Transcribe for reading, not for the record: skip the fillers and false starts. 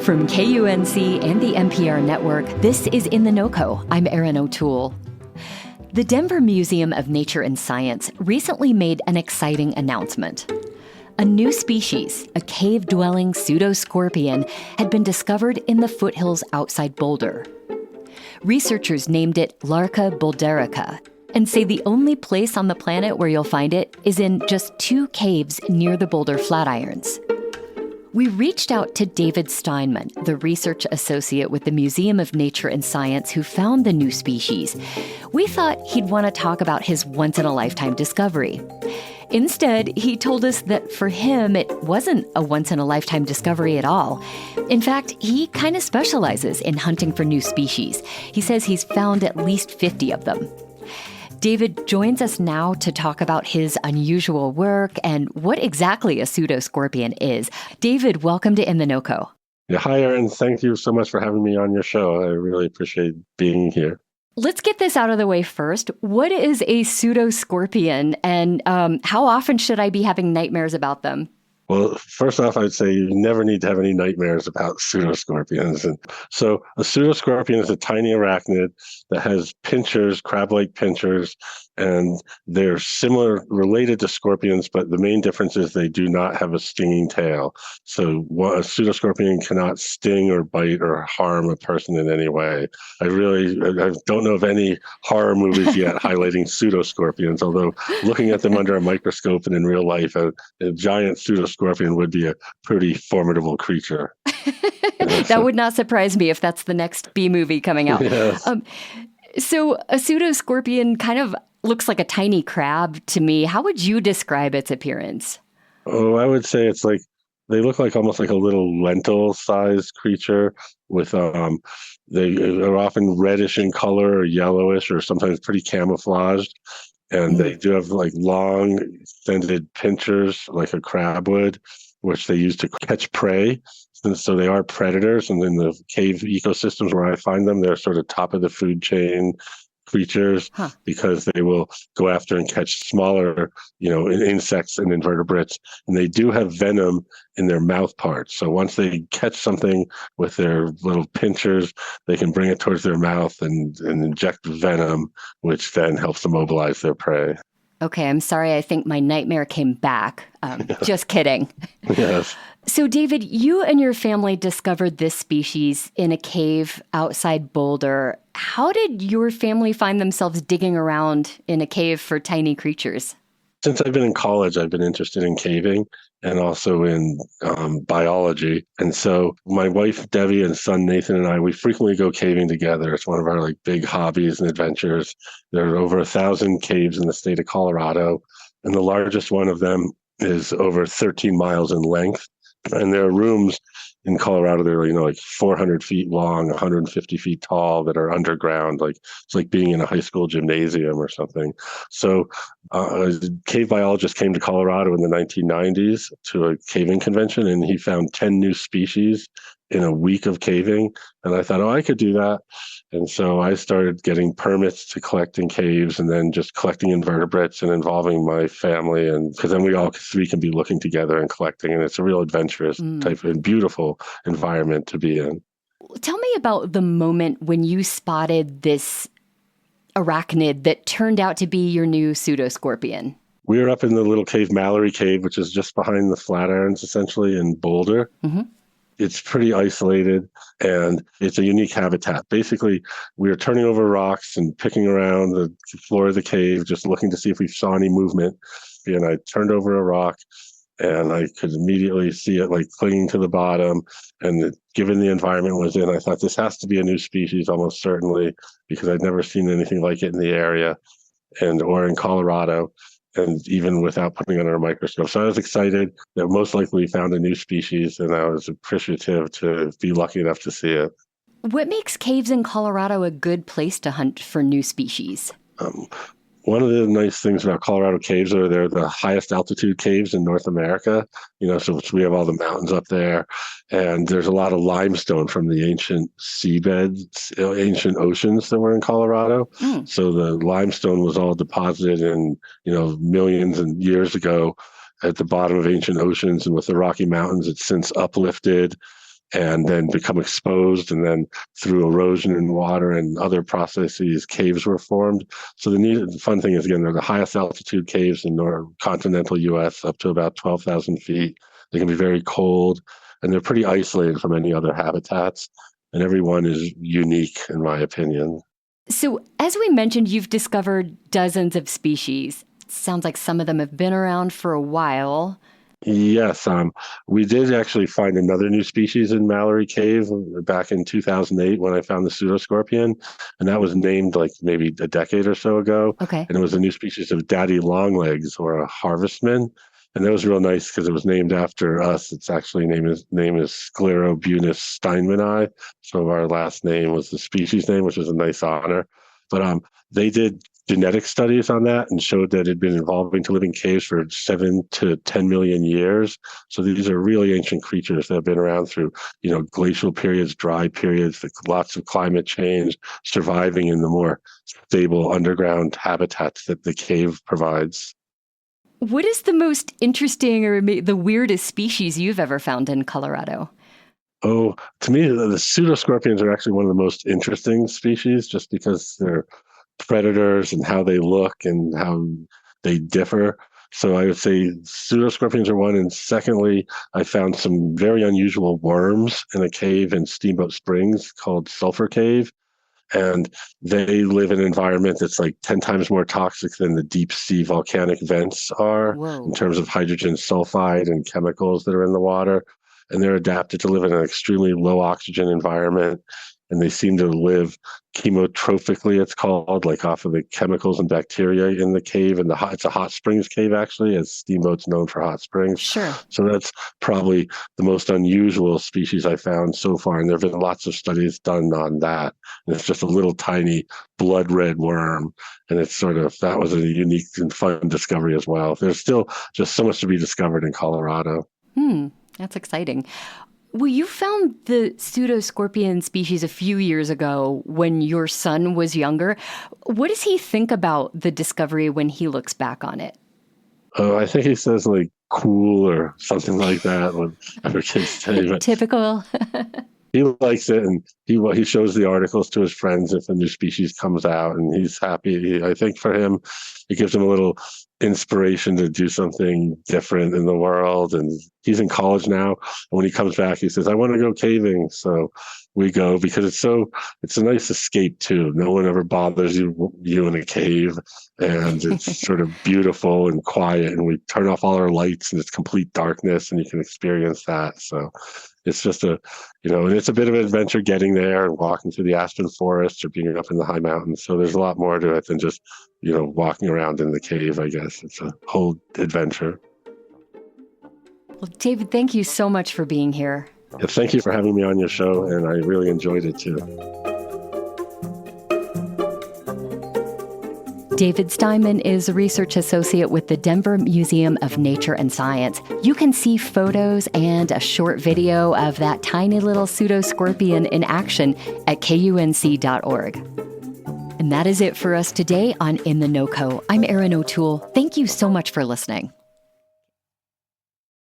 From KUNC and the NPR network, this is In The NoCo. I'm Erin O'Toole. The Denver Museum of Nature and Science recently made an exciting announcement. A new species, a cave-dwelling pseudoscorpion, had been discovered in the foothills outside Boulder. Researchers named it Larca boulderica and say the only place on the planet where you'll find it is in just 2 caves near the Boulder Flatirons. We reached out to David Steinmann, the research associate with the Museum of Nature and Science who found the new species. We thought he'd want to talk about his once-in-a-lifetime discovery. Instead, he told us that for him, it wasn't a once-in-a-lifetime discovery at all. In fact, he kind of specializes in hunting for new species. He says he's found at least 50 of them. David joins us now to talk about his unusual work and what exactly a pseudoscorpion is. David, welcome to In The NoCo. Yeah, hi, Erin. Thank you so much for having me on your show. I really appreciate being here. Let's get this out of the way first. What is a pseudoscorpion, and how often should I be having nightmares about them? Well, first off, I'd say you never need to have any nightmares about pseudoscorpions. And so a pseudoscorpion is a tiny arachnid that has pinchers, crab-like pinchers, and they're related to scorpions, but the main difference is they do not have a stinging tail. So a pseudoscorpion cannot sting or bite or harm a person in any way. I don't know of any horror movies yet highlighting pseudoscorpions, although looking at them under a microscope and in real life, a giant pseudoscorpion would be a pretty formidable creature. That would not surprise me if that's the next B movie coming out. Yes. So a pseudoscorpion kind of looks like a tiny crab to me. How would you describe its appearance? Oh, I would say it's like they look like almost like a little lentil-sized creature with they are often reddish in color or yellowish or sometimes pretty camouflaged. And they do have like long extended pinchers like a crab would, which they use to catch prey. And so they are predators. And in the cave ecosystems where I find them, they're sort of top of the food chain creatures because they will go after and catch smaller, insects and invertebrates. And they do have venom in their mouth parts. So once they catch something with their little pinchers, they can bring it towards their mouth and inject venom, which then helps them mobilize their prey. Okay, I'm sorry. I think my nightmare came back. Just kidding. Yes. So, David, you and your family discovered this species in a cave outside Boulder. How did your family find themselves digging around in a cave for tiny creatures? Since I've been in college, I've been interested in caving and also in biology. And so my wife, Debbie, and son, Nathan, and I, we frequently go caving together. It's one of our big hobbies and adventures. There are over 1,000 caves in the state of Colorado, and the largest one of them is over 13 miles in length. And there are rooms in Colorado that are, like 400 feet long, 150 feet tall that are underground. It's like being in a high school gymnasium or something. So a cave biologist came to Colorado in the 1990s to a caving convention, and he found 10 new species in a week of caving. And I thought, I could do that. And so I started getting permits to collect in caves and then just collecting invertebrates and involving my family. And because then we all 3 can be looking together and collecting. And it's a real adventurous type of beautiful environment to be in. Tell me about the moment when you spotted this arachnid that turned out to be your new pseudoscorpion. We were up in the little cave, Mallory Cave, which is just behind the Flatirons, essentially, in Boulder. Mm-hmm. It's pretty isolated, and it's a unique habitat. Basically, we were turning over rocks and picking around the floor of the cave, just looking to see if we saw any movement. And I turned over a rock, and I could immediately see it clinging to the bottom. And given the environment it was in, I thought this has to be a new species, almost certainly, because I'd never seen anything like it in the area or in Colorado. And even without putting it under a microscope. So I was excited that most likely we found a new species, and I was appreciative to be lucky enough to see it. What makes caves in Colorado a good place to hunt for new species? One of the nice things about Colorado caves are they're the highest altitude caves in North America. So we have all the mountains up there, and there's a lot of limestone from the ancient seabeds, ancient oceans that were in Colorado. So the limestone was all deposited in, millions and years ago at the bottom of ancient oceans, and with the Rocky Mountains, it's since uplifted and then become exposed. And then through erosion in water and other processes, caves were formed. So the fun thing is, again, they're the highest altitude caves in continental US, up to about 12,000 feet. They can be very cold, and they're pretty isolated from any other habitats. And every one is unique, in my opinion. So, as we mentioned, you've discovered dozens of species. Sounds like some of them have been around for a while. Yes, we did actually find another new species in Mallory Cave back in 2008 when I found the pseudoscorpion, and that was named like maybe a decade or so ago. Okay. And it was a new species of daddy longlegs, or a harvestman. And that was real nice because it was named after us. Its actually name is Sclerobunus steinmanni. So our last name was the species name, which was a nice honor. But they did genetic studies on that and showed that it had been evolving to live in caves for 7 to 10 million years. So these are really ancient creatures that have been around through, glacial periods, dry periods, lots of climate change, surviving in the more stable underground habitats that the cave provides. What is the most interesting or the weirdest species you've ever found in Colorado? Oh, to me, the pseudoscorpions are actually one of the most interesting species just because they're predators and how they look and how they differ. So I would say pseudoscorpions are one. And secondly, I found some very unusual worms in a cave in Steamboat Springs called Sulphur Cave. And they live in an environment that's like 10 times more toxic than the deep sea volcanic vents are. Whoa. In terms of hydrogen sulfide and chemicals that are in the water. And they're adapted to live in an extremely low oxygen environment. And they seem to live chemotrophically, it's called, like off of the chemicals and bacteria in the cave. And it's a hot springs cave, actually, as Steamboat's known for hot springs. Sure. So that's probably the most unusual species I found so far. And there have been lots of studies done on that. And it's just a little tiny blood red worm. And it's that was a unique and fun discovery as well. There's still just so much to be discovered in Colorado. That's exciting. Well, you found the pseudoscorpion species a few years ago when your son was younger. What does he think about the discovery when he looks back on it? I think he says like cool or something like that when other kids say. But Typical. he likes it, and he shows the articles to his friends if a new species comes out, and he's happy. I think for him, it gives him a little inspiration to do something different in the world. And he's in college now. And when he comes back, he says, I want to go caving. So we go because it's a nice escape too. No one ever bothers you in a cave, and it's sort of beautiful and quiet. And we turn off all our lights and it's complete darkness, and you can experience that. So it's just and it's a bit of an adventure getting there and walking through the aspen forest or being up in the high mountains. So there's a lot more to it than just, walking around in the cave, I guess. It's a whole adventure. Well, David, thank you so much for being here. Yeah, thank you for having me on your show, and I really enjoyed it too. David Steinmann is a research associate with the Denver Museum of Nature and Science. You can see photos and a short video of that tiny little pseudoscorpion in action at kunc.org. And that is it for us today on In The NoCo. I'm Erin O'Toole. Thank you so much for listening.